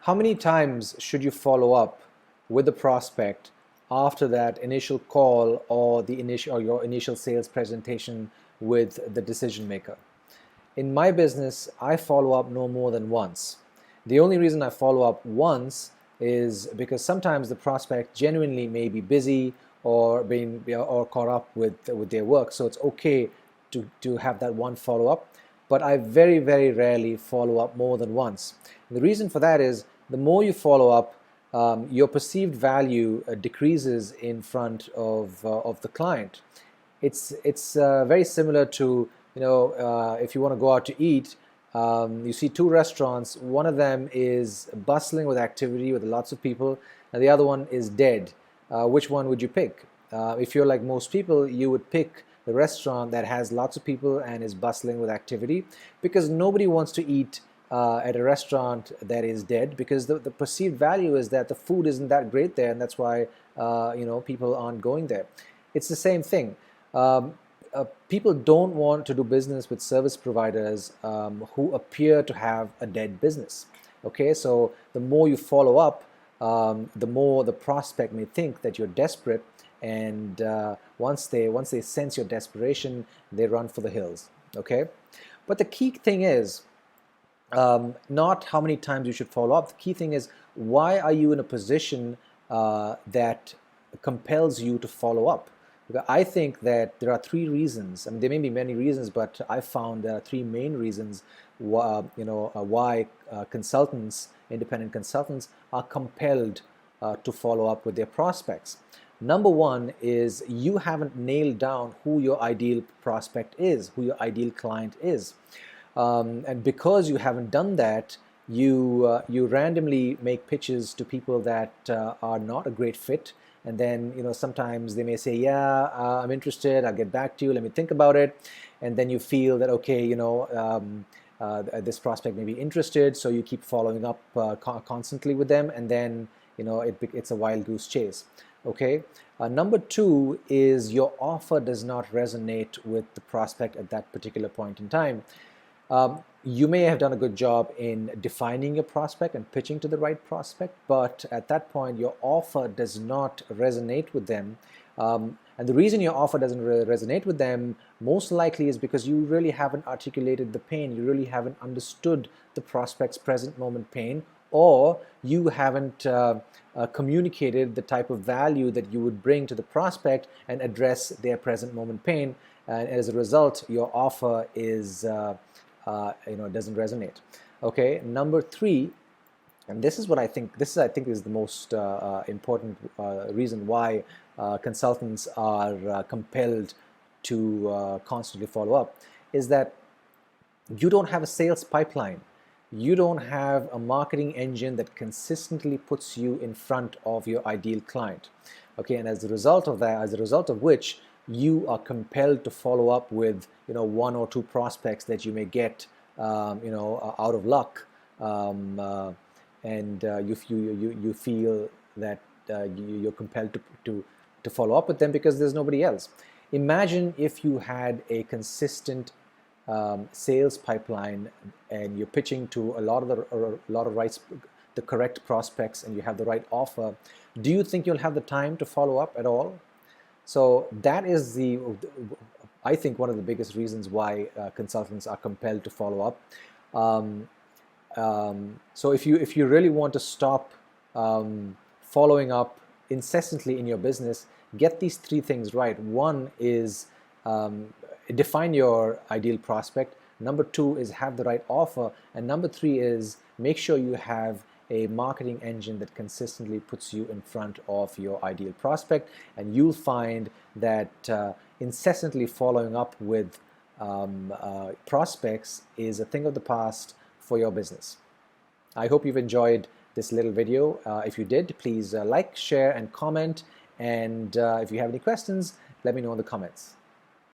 How many times should you follow up with the prospect after that initial call or the initial or your initial sales presentation with the decision maker? In my business, I follow up no more than once. The only reason I follow up once is because sometimes the prospect genuinely may be busy or being or caught up with their work, so it's okay to have that one follow up. But I very rarely follow up more than once. And the reason for that is the more you follow up, your perceived value decreases in front of the client. It's very similar to, if you want to go out to eat, you see two restaurants. One of them is bustling with activity with lots of people, and the other one is dead. Which one would you pick? If you're like most people, you would pick the restaurant that has lots of people and is bustling with activity, because nobody wants to eat at a restaurant that is dead, because the perceived value is that the food isn't that great there, and that's why people aren't going there. It's the same thing. People don't want to do business with service providers who appear to have a dead business. Okay, so the more you follow up, the more the prospect may think that you're desperate, and once they sense your desperation, they run for the hills. Okay, but the key thing is not how many times you should follow up. The key thing is, why are you in a position that compels you to follow up? Because I think that there are three reasons. I mean, there may be many reasons, but I found there are three main reasons why consultants, independent consultants, are compelled to follow up with their prospects. Number one is you haven't nailed down who your ideal prospect is, who your ideal client is. And because you haven't done that, you randomly make pitches to people that are not a great fit. And then, sometimes they may say, yeah, I'm interested, I'll get back to you, let me think about it. And then you feel that, okay, this prospect may be interested, so you keep following up constantly with them, and then, it's a wild goose chase. Okay. Number two is your offer does not resonate with the prospect at that particular point in time. You may have done a good job in defining your prospect and pitching to the right prospect, but at that point your offer does not resonate with them. And the reason your offer doesn't resonate with them most likely is because you really haven't articulated the pain, you really haven't understood the prospect's present moment pain, or you haven't communicated the type of value that you would bring to the prospect and address their present moment pain. And as a result, your offer is doesn't resonate. Okay, number three, and this is what I think is the most important reason why consultants are compelled to constantly follow up, is that you don't have a sales pipeline. You don't have a marketing engine that consistently puts you in front of your ideal client. Okay, and as a result of that, as a result of which, you are compelled to follow up with one or two prospects that you may get out of luck, and you feel that you're compelled to follow up with them because there's nobody else. Imagine if you had a consistent sales pipeline and you're pitching to a lot of the correct prospects, and you have the right offer. Do you think you'll have the time to follow up at all? So that is I think one of the biggest reasons why consultants are compelled to follow up. So if you really want to stop following up incessantly in your business, get these three things right. One is define your ideal prospect. Number two is have the right offer. And number three is make sure you have a marketing engine that consistently puts you in front of your ideal prospect, and you'll find that incessantly following up with prospects is a thing of the past for your business. I hope you've enjoyed this little video. If you did, please like, share, and comment. And if you have any questions, let me know in the comments.